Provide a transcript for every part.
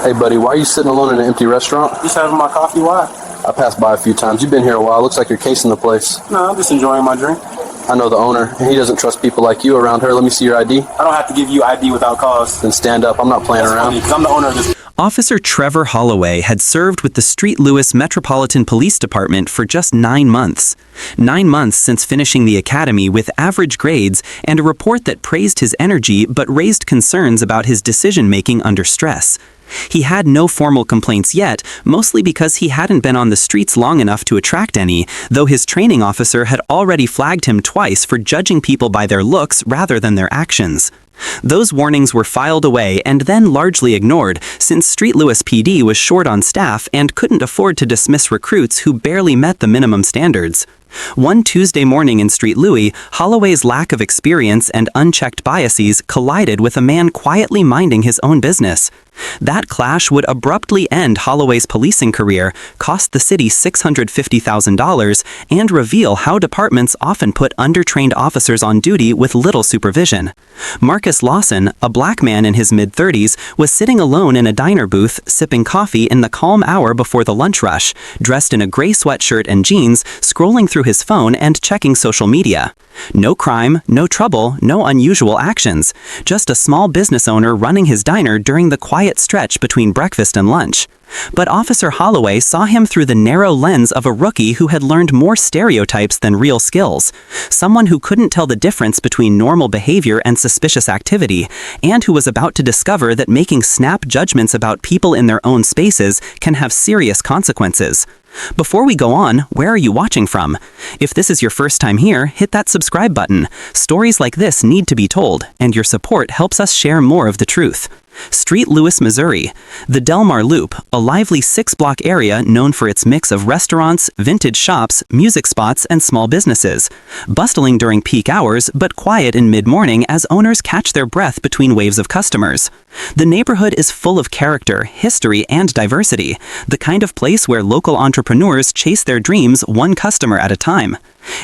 Hey buddy, why are you sitting alone in an empty restaurant? Just having my coffee. Why? I passed by a few times. You've been here a while. Looks like you're casing the place. No, I'm just enjoying my drink. I know the owner, and he doesn't trust people like you around her. Let me see your ID. I don't have to give you ID without cause. Then stand up. I'm not playing around. Because I'm the owner of this. Officer Trevor Holloway had served with the St. Louis Metropolitan Police Department for just 9 months. 9 months since finishing the academy with average grades and a report that praised his energy but raised concerns about his decision-making under stress. He had no formal complaints yet, mostly because he hadn't been on the streets long enough to attract any, though his training officer had already flagged him twice for judging people by their looks rather than their actions. Those warnings were filed away and then largely ignored, since St. Louis PD was short on staff and couldn't afford to dismiss recruits who barely met the minimum standards. One Tuesday morning in St. Louis, Holloway's lack of experience and unchecked biases collided with a man quietly minding his own business. That clash would abruptly end Holloway's policing career, cost the city $650,000, and reveal how departments often put undertrained officers on duty with little supervision. Marcus Lawson, a black man in his mid-30s, was sitting alone in a diner booth, sipping coffee in the calm hour before the lunch rush, dressed in a gray sweatshirt and jeans, scrolling through his phone and checking social media. No crime, no trouble, no unusual actions. Just a small business owner running his diner during the quiet stretch between breakfast and lunch. But Officer Holloway saw him through the narrow lens of a rookie who had learned more stereotypes than real skills. Someone who couldn't tell the difference between normal behavior and suspicious activity, and who was about to discover that making snap judgments about people in their own spaces can have serious consequences. Before we go on, where are you watching from? If this is your first time here, hit that subscribe button. Stories like this need to be told, and your support helps us share more of the truth. St. Louis, Missouri. The Delmar Loop, a lively 6-block area known for its mix of restaurants, vintage shops, music spots, and small businesses. Bustling during peak hours, but quiet in mid-morning as owners catch their breath between waves of customers. The neighborhood is full of character, history, and diversity, the kind of place where local entrepreneurs chase their dreams one customer at a time.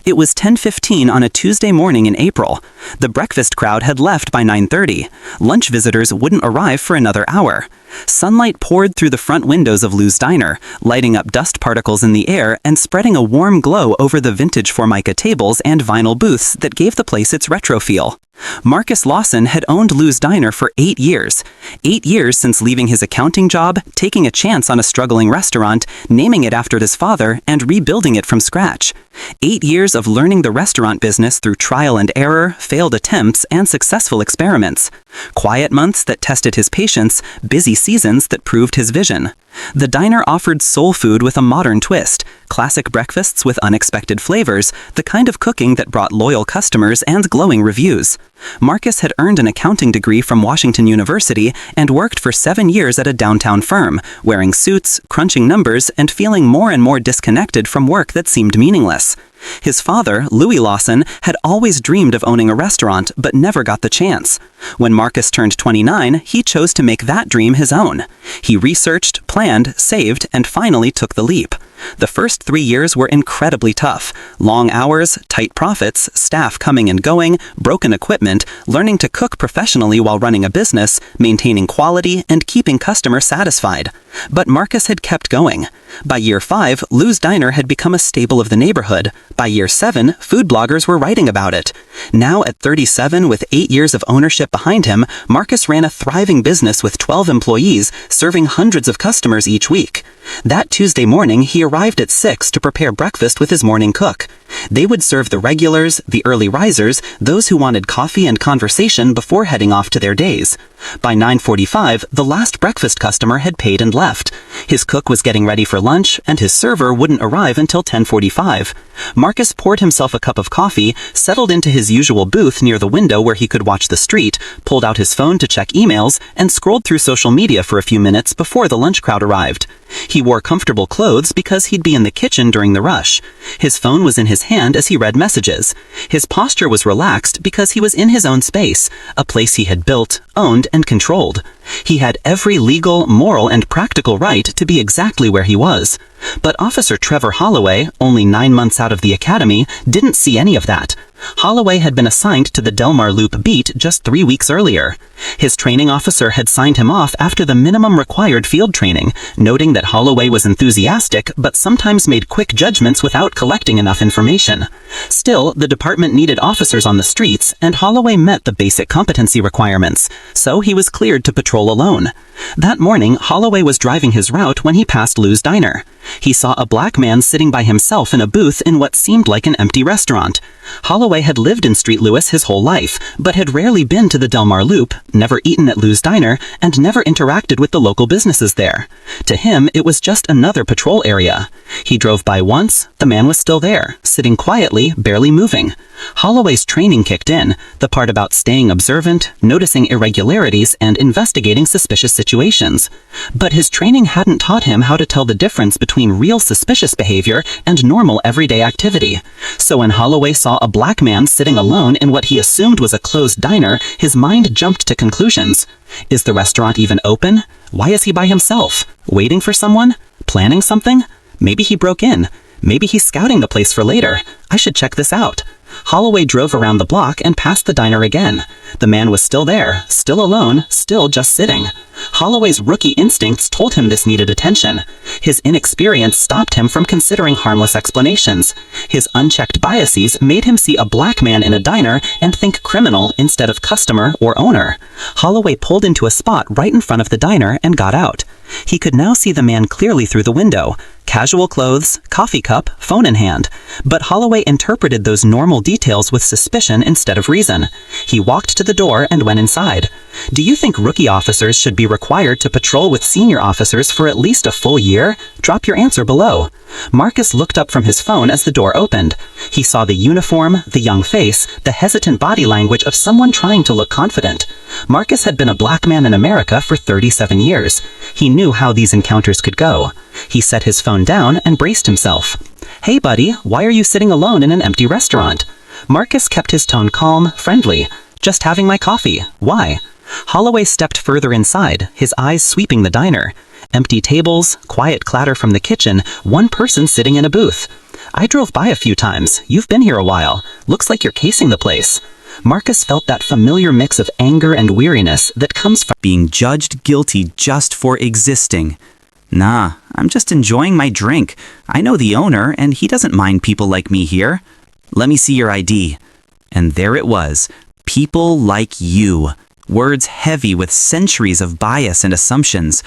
It was 10:15 on a Tuesday morning in April. The breakfast crowd had left by 9:30. Lunch visitors wouldn't arrive for another hour. Sunlight poured through the front windows of Lou's Diner, lighting up dust particles in the air and spreading a warm glow over the vintage Formica tables and vinyl booths that gave the place its retro feel. Marcus Lawson had owned Lou's Diner for 8 years. 8 years since leaving his accounting job, taking a chance on a struggling restaurant, naming it after his father, and rebuilding it from scratch. 8 years of learning the restaurant business through trial and error, failed attempts, and successful experiments. Quiet months that tested his patience, busy seasons that proved his vision. The diner offered soul food with a modern twist, classic breakfasts with unexpected flavors, the kind of cooking that brought loyal customers and glowing reviews. Marcus had earned an accounting degree from Washington University and worked for 7 years at a downtown firm, wearing suits, crunching numbers, and feeling more and more disconnected from work that seemed meaningless. His father, Louis Lawson, had always dreamed of owning a restaurant, but never got the chance. When Marcus turned 29, he chose to make that dream his own. He researched, planned, saved, and finally took the leap. The first 3 years were incredibly tough. Long hours, tight profits, staff coming and going, broken equipment, learning to cook professionally while running a business, maintaining quality, and keeping customers satisfied. But Marcus had kept going. By year 5, Lou's Diner had become a staple of the neighborhood. By year 7, food bloggers were writing about it. Now at 37, with 8 years of ownership behind him, Marcus ran a thriving business with 12 employees, serving hundreds of customers each week. That Tuesday morning, he arrived at 6 to prepare breakfast with his morning cook. They would serve the regulars, the early risers, those who wanted coffee and conversation before heading off to their days. By 9:45, the last breakfast customer had paid and left. His cook was getting ready for lunch, and his server wouldn't arrive until 10:45. Marcus poured himself a cup of coffee, settled into his usual booth near the window where he could watch the street, pulled out his phone to check emails, and scrolled through social media for a few minutes before the lunch crowd arrived. He wore comfortable clothes because he'd be in the kitchen during the rush. His phone was in his hand as he read messages. His posture was relaxed because he was in his own space, a place he had built, owned, and controlled. He had every legal, moral, and practical right to be exactly where he was. But Officer Trevor Holloway, only 9 months out of the academy, didn't see any of that. Holloway had been assigned to the Delmar Loop beat just 3 weeks earlier. His training officer had signed him off after the minimum required field training, noting that Holloway was enthusiastic but sometimes made quick judgments without collecting enough information. Still, the department needed officers on the streets, and Holloway met the basic competency requirements, so he was cleared to patrol alone. That morning, Holloway was driving his route when he passed Lou's Diner. He saw a black man sitting by himself in a booth in what seemed like an empty restaurant. Holloway had lived in Street Louis his whole life, but had rarely been to the Delmar Loop, never eaten at Lou's Diner, and never interacted with the local businesses there. To him, it was just another patrol area. He drove by once, the man was still there, sitting quietly, barely moving. Holloway's training kicked in, the part about staying observant, noticing irregularities, and investigating suspicious situations. But his training hadn't taught him how to tell the difference between real suspicious behavior and normal everyday activity. So when Holloway saw a black man sitting alone in what he assumed was a closed diner, his mind jumped to conclusions. Is the restaurant even open? Why is he by himself? Waiting for someone? Planning something? Maybe he broke in. Maybe he's scouting the place for later. I should check this out. Holloway drove around the block and passed the diner again. The man was still there, still alone, still just sitting. Holloway's rookie instincts told him this needed attention. His inexperience stopped him from considering harmless explanations. His unchecked biases made him see a black man in a diner and think criminal instead of customer or owner. Holloway pulled into a spot right in front of the diner and got out. He could now see the man clearly through the window. Casual clothes, coffee cup, phone in hand. But Holloway interpreted those normal details with suspicion instead of reason. He walked to the door and went inside. Do you think rookie officers should be required to patrol with senior officers for at least a full year? Drop your answer below. Marcus looked up from his phone as the door opened. He saw the uniform, the young face, the hesitant body language of someone trying to look confident. Marcus had been a black man in America for 37 years. He knew how these encounters could go. He set his phone down and braced himself. Hey buddy, why are you sitting alone in an empty restaurant? Marcus kept his tone calm, friendly. Just having my coffee. Why? Holloway stepped further inside, his eyes sweeping the diner. Empty tables, quiet clatter from the kitchen, one person sitting in a booth. I drove by a few times. You've been here a while. Looks like you're casing the place. Marcus felt that familiar mix of anger and weariness that comes from being judged guilty just for existing. Nah, I'm just enjoying my drink. I know the owner, and he doesn't mind people like me here. Let me see your ID. And there it was. People like you. Words heavy with centuries of bias and assumptions.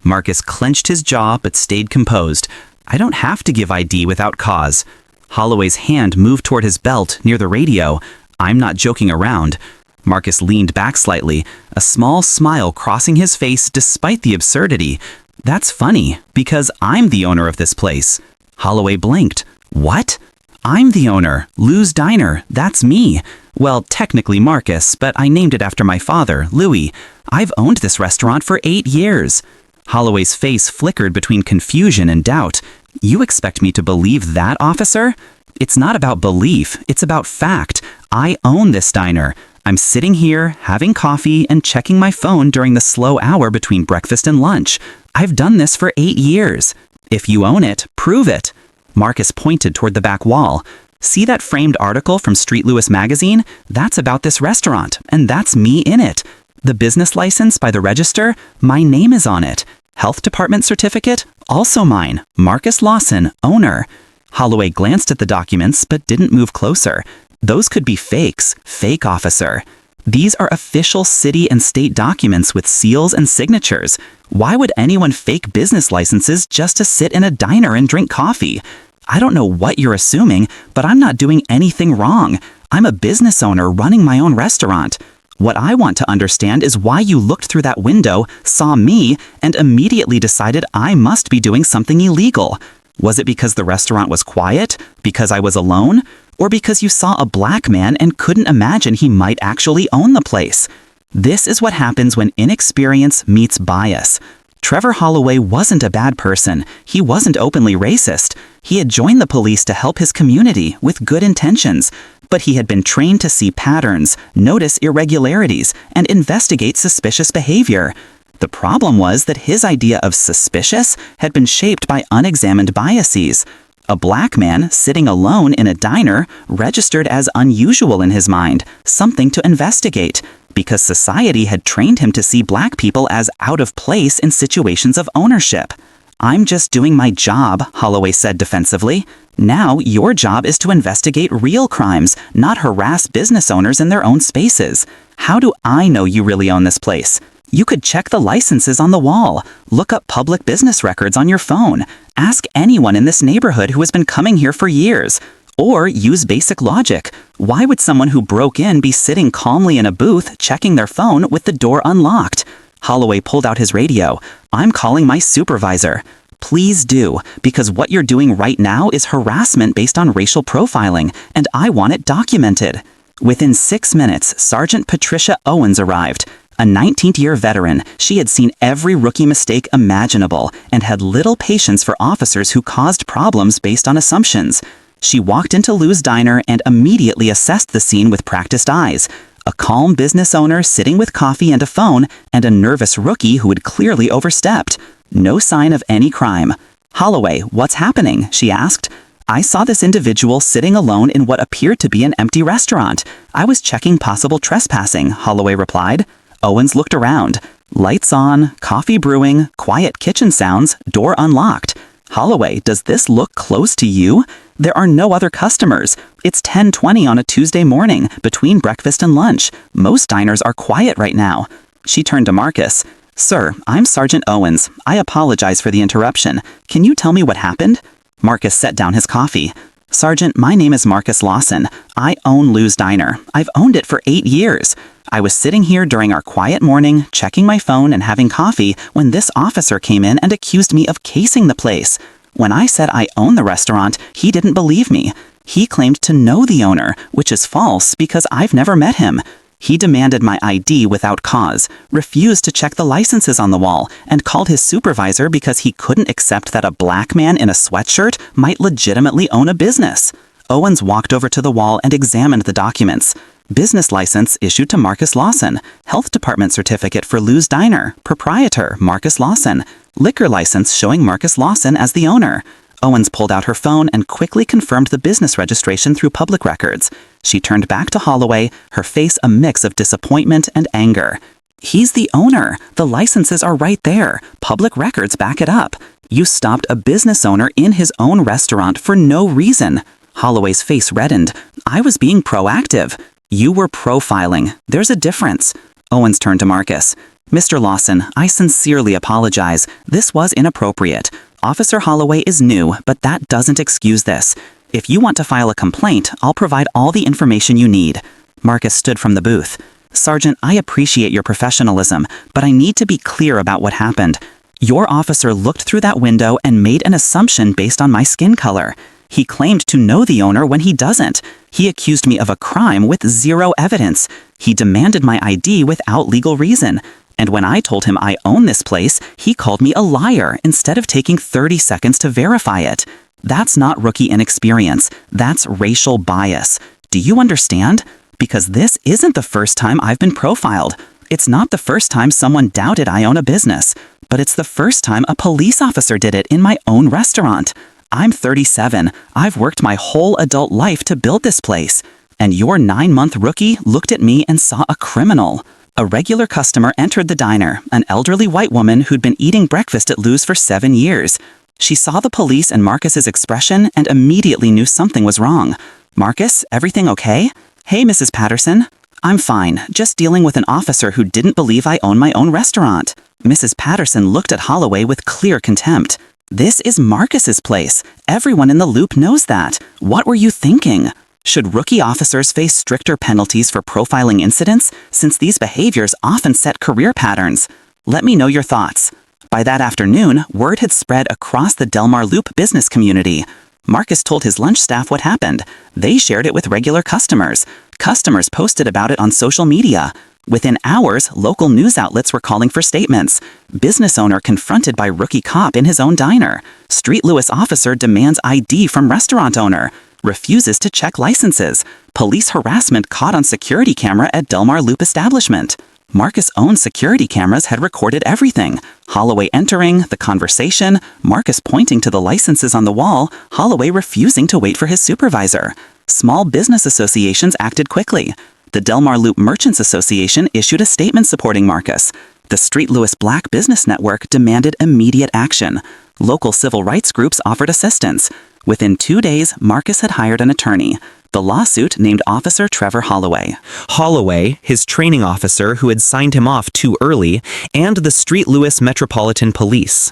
Marcus clenched his jaw but stayed composed. I don't have to give ID without cause. Holloway's hand moved toward his belt near the radio. I'm not joking around. Marcus leaned back slightly, a small smile crossing his face despite the absurdity. That's funny, because I'm the owner of this place. Holloway blinked. What? I'm the owner. Lou's Diner. That's me. Well, technically Marcus, but I named it after my father, Louis. I've owned this restaurant for 8 years. Holloway's face flickered between confusion and doubt. You expect me to believe that, officer? It's not about belief, it's about fact. I own this diner. I'm sitting here, having coffee, and checking my phone during the slow hour between breakfast and lunch. I've done this for 8 years. If you own it, prove it. Marcus pointed toward the back wall. See that framed article from Street Louis magazine? That's about this restaurant, and that's me in it. The business license by the register? My name is on it. Health department certificate? Also mine. Marcus Lawson, owner. Holloway glanced at the documents, but didn't move closer. Those could be fakes. Fake, officer. These are official city and state documents with seals and signatures. Why would anyone fake business licenses just to sit in a diner and drink coffee? I don't know what you're assuming, but I'm not doing anything wrong. I'm a business owner running my own restaurant. What I want to understand is why you looked through that window, saw me, and immediately decided I must be doing something illegal. Was it because the restaurant was quiet? Because I was alone? Or because you saw a black man and couldn't imagine he might actually own the place? This is what happens when inexperience meets bias. Trevor Holloway wasn't a bad person. He wasn't openly racist. He had joined the police to help his community with good intentions. But he had been trained to see patterns, notice irregularities, and investigate suspicious behavior. The problem was that his idea of suspicious had been shaped by unexamined biases. A black man sitting alone in a diner registered as unusual in his mind, something to investigate, because society had trained him to see black people as out of place in situations of ownership. "I'm just doing my job," Holloway said defensively. "Now your job is to investigate real crimes, not harass business owners in their own spaces. How do I know you really own this place? You could check the licenses on the wall, look up public business records on your phone, ask anyone in this neighborhood who has been coming here for years. Or use basic logic. Why would someone who broke in be sitting calmly in a booth checking their phone with the door unlocked?" Holloway pulled out his radio. "I'm calling my supervisor." "Please do, because what you're doing right now is harassment based on racial profiling, and I want it documented." Within 6 minutes, Sergeant Patricia Owens arrived. A 19th-year veteran, she had seen every rookie mistake imaginable and had little patience for officers who caused problems based on assumptions. She walked into Lou's diner and immediately assessed the scene with practiced eyes. A calm business owner sitting with coffee and a phone, and a nervous rookie who had clearly overstepped. No sign of any crime. "Holloway, what's happening?" she asked. "I saw this individual sitting alone in what appeared to be an empty restaurant. I was checking possible trespassing," Holloway replied. Owens looked around. Lights on, coffee brewing, quiet kitchen sounds, door unlocked. "Holloway, does this look close to you? There are no other customers. It's 10:20 on a Tuesday morning, between breakfast and lunch. Most diners are quiet right now." She turned to Marcus. "Sir, I'm Sergeant Owens. I apologize for the interruption. Can you tell me what happened?" Marcus set down his coffee. "Sergeant, my name is Marcus Lawson. I own Lou's Diner. I've owned it for 8 years. I was sitting here during our quiet morning, checking my phone and having coffee, when this officer came in and accused me of casing the place. When I said I own the restaurant, he didn't believe me. He claimed to know the owner, which is false because I've never met him. He demanded my ID without cause, refused to check the licenses on the wall, and called his supervisor because he couldn't accept that a black man in a sweatshirt might legitimately own a business." Owens walked over to the wall and examined the documents. Business license issued to Marcus Lawson. Health department certificate for Lou's Diner. Proprietor, Marcus Lawson. Liquor license showing Marcus Lawson as the owner. Owens pulled out her phone and quickly confirmed the business registration through public records. She turned back to Holloway, her face a mix of disappointment and anger. "He's the owner. The licenses are right there. Public records back it up. You stopped a business owner in his own restaurant for no reason." Holloway's face reddened. "I was being proactive." "You were profiling. There's a difference." Owens turned to Marcus. "Mr. Lawson, I sincerely apologize. This was inappropriate. Officer Holloway is new, but that doesn't excuse this. If you want to file a complaint, I'll provide all the information you need." Marcus stood from the booth. "Sergeant, I appreciate your professionalism, but I need to be clear about what happened. Your officer looked through that window and made an assumption based on my skin color. He claimed to know the owner when he doesn't. He accused me of a crime with zero evidence. He demanded my ID without legal reason. And when I told him I own this place, he called me a liar instead of taking 30 seconds to verify it. That's not rookie inexperience. That's racial bias. Do you understand? Because this isn't the first time I've been profiled. It's not the first time someone doubted I own a business, but it's the first time a police officer did it in my own restaurant. I'm 37. I've worked my whole adult life to build this place. And your 9-month rookie looked at me and saw a criminal." A regular customer entered the diner, an elderly white woman who'd been eating breakfast at Lou's for 7 years. She saw the police and Marcus's expression and immediately knew something was wrong. "Marcus, everything okay?" "Hey, Mrs. Patterson." "I'm fine, just dealing with an officer who didn't believe I own my own restaurant." Mrs. Patterson looked at Holloway with clear contempt. "This is Marcus's place. Everyone in the loop knows that. What were you thinking? Should rookie officers face stricter penalties for profiling incidents, since these behaviors often set career patterns? Let me know your thoughts." By that afternoon, word had spread across the Del Mar Loop business community. Marcus told his lunch staff what happened. They shared it with regular customers. Customers posted about it on social media. Within hours, local news outlets were calling for statements. Business owner confronted by rookie cop in his own diner. Street Lewis officer demands ID from restaurant owner. Refuses to check licenses. Police harassment caught on security camera at Del Mar Loop establishment. Marcus' own security cameras had recorded everything. Holloway entering, the conversation, Marcus pointing to the licenses on the wall, Holloway refusing to wait for his supervisor. Small business associations acted quickly. The Delmar Loop Merchants Association issued a statement supporting Marcus. The Street Lewis Black Business Network demanded immediate action. Local civil rights groups offered assistance. Within 2 days, Marcus had hired an attorney. The lawsuit named Officer Trevor Holloway. Holloway, his training officer who had signed him off too early, and the Street Lewis Metropolitan Police.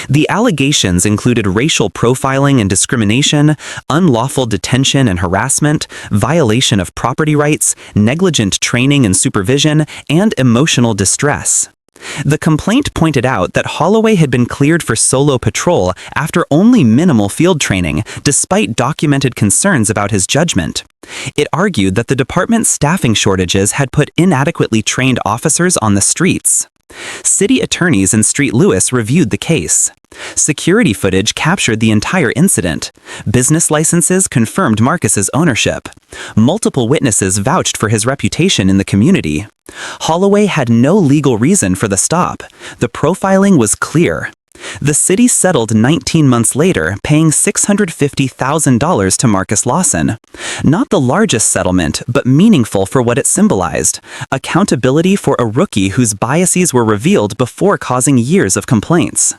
The allegations included racial profiling and discrimination, unlawful detention and harassment, violation of property rights, negligent training and supervision, and emotional distress. The complaint pointed out that Holloway had been cleared for solo patrol after only minimal field training, despite documented concerns about his judgment. It argued that the department's staffing shortages had put inadequately trained officers on the streets. City attorneys in Street Lewis reviewed the case. Security footage captured the entire incident. Business licenses confirmed Marcus's ownership. Multiple witnesses vouched for his reputation in the community. Holloway had no legal reason for the stop. The profiling was clear. The city settled 19 months later, paying $650,000 to Marcus Lawson. Not the largest settlement, but meaningful for what it symbolized: accountability for a rookie whose biases were revealed before causing years of complaints.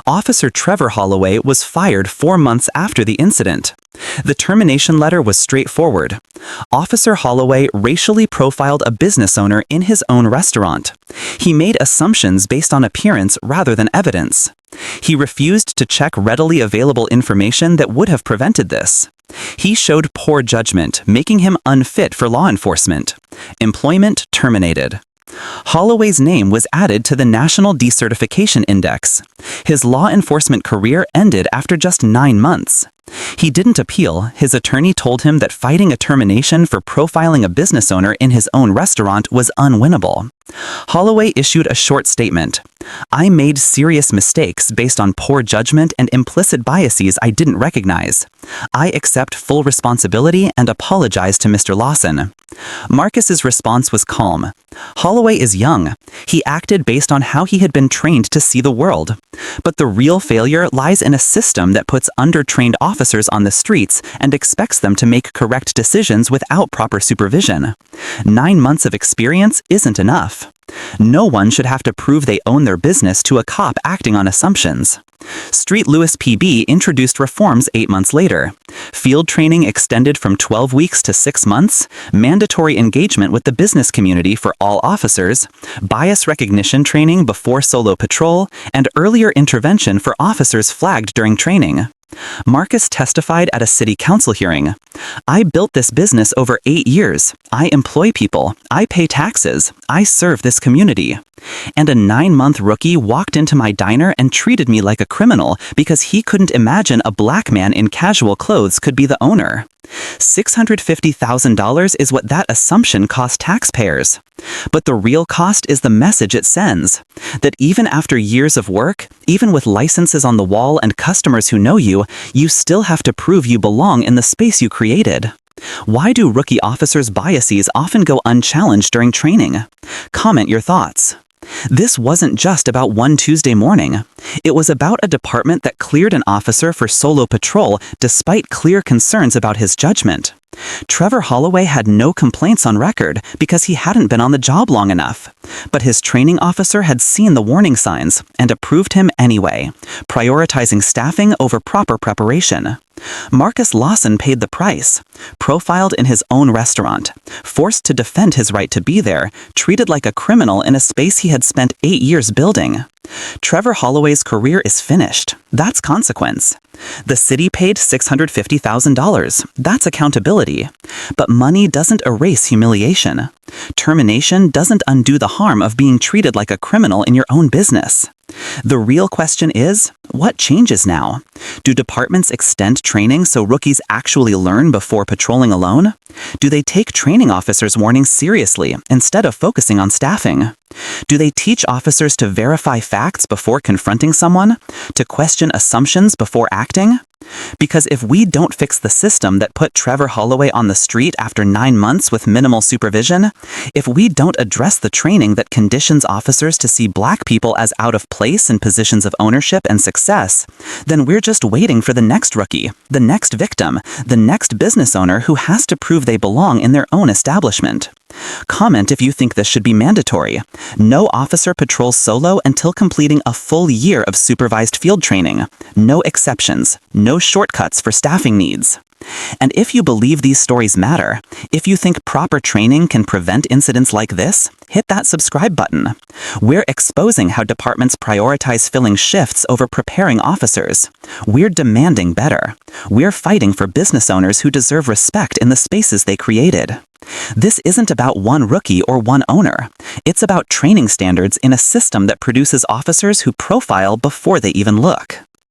Officer Trevor Holloway was fired 4 months after the incident. The termination letter was straightforward. Officer Holloway racially profiled a business owner in his own restaurant. He made assumptions based on appearance rather than evidence. He refused to check readily available information that would have prevented this. He showed poor judgment, making him unfit for law enforcement. Employment terminated. Holloway's name was added to the National Decertification Index. His law enforcement career ended after just 9 months. He didn't appeal. His attorney told him that fighting a termination for profiling a business owner in his own restaurant was unwinnable. Holloway issued a short statement. "I made serious mistakes based on poor judgment and implicit biases I didn't recognize. I accept full responsibility and apologize to Mr. Lawson." Marcus's response was calm. Holloway is young. He acted based on how he had been trained to see the world. But the real failure lies in a system that puts undertrained officers on the streets and expects them to make correct decisions without proper supervision. 9 months of experience isn't enough. No one should have to prove they own their business to a cop acting on assumptions. Street Lewis PB introduced reforms 8 months later. Field training extended from 12 weeks to 6 months, mandatory engagement with the business community for all officers, bias recognition training before solo patrol, and earlier intervention for officers flagged during training. Marcus testified at a city council hearing. "I built this business over 8 years. I employ people. I pay taxes. I serve this community." And a 9-month rookie walked into my diner and treated me like a criminal because he couldn't imagine a black man in casual clothes could be the owner. $650,000 is what that assumption cost taxpayers. But the real cost is the message it sends. That even after years of work, even with licenses on the wall and customers who know you, you still have to prove you belong in the space you created. Why do rookie officers' biases often go unchallenged during training? Comment your thoughts. This wasn't just about one Tuesday morning. It was about a department that cleared an officer for solo patrol despite clear concerns about his judgment. Trevor Holloway had no complaints on record because he hadn't been on the job long enough. But his training officer had seen the warning signs and approved him anyway, prioritizing staffing over proper preparation. Marcus Lawson paid the price, profiled in his own restaurant, forced to defend his right to be there, treated like a criminal in a space he had spent 8 years building. Trevor Holloway's career is finished. That's consequence. The city paid $650,000. That's accountability. But money doesn't erase humiliation. Termination doesn't undo the harm of being treated like a criminal in your own business. The real question is, what changes now? Do departments extend training so rookies actually learn before patrolling alone? Do they take training officers' warnings seriously instead of focusing on staffing? Do they teach officers to verify facts before confronting someone? To question assumptions before acting? Because if we don't fix the system that put Trevor Holloway on the street after 9 months with minimal supervision, if we don't address the training that conditions officers to see black people as out of place in positions of ownership and success, then we're just waiting for the next rookie, the next victim, the next business owner who has to prove they belong in their own establishment. Comment if you think this should be mandatory. No officer patrols solo until completing a full year of supervised field training. No exceptions. No shortcuts for staffing needs. And if you believe these stories matter, if you think proper training can prevent incidents like this, hit that subscribe button. We're exposing how departments prioritize filling shifts over preparing officers. We're demanding better. We're fighting for business owners who deserve respect in the spaces they created. This isn't about one rookie or one owner. It's about training standards in a system that produces officers who profile before they even look.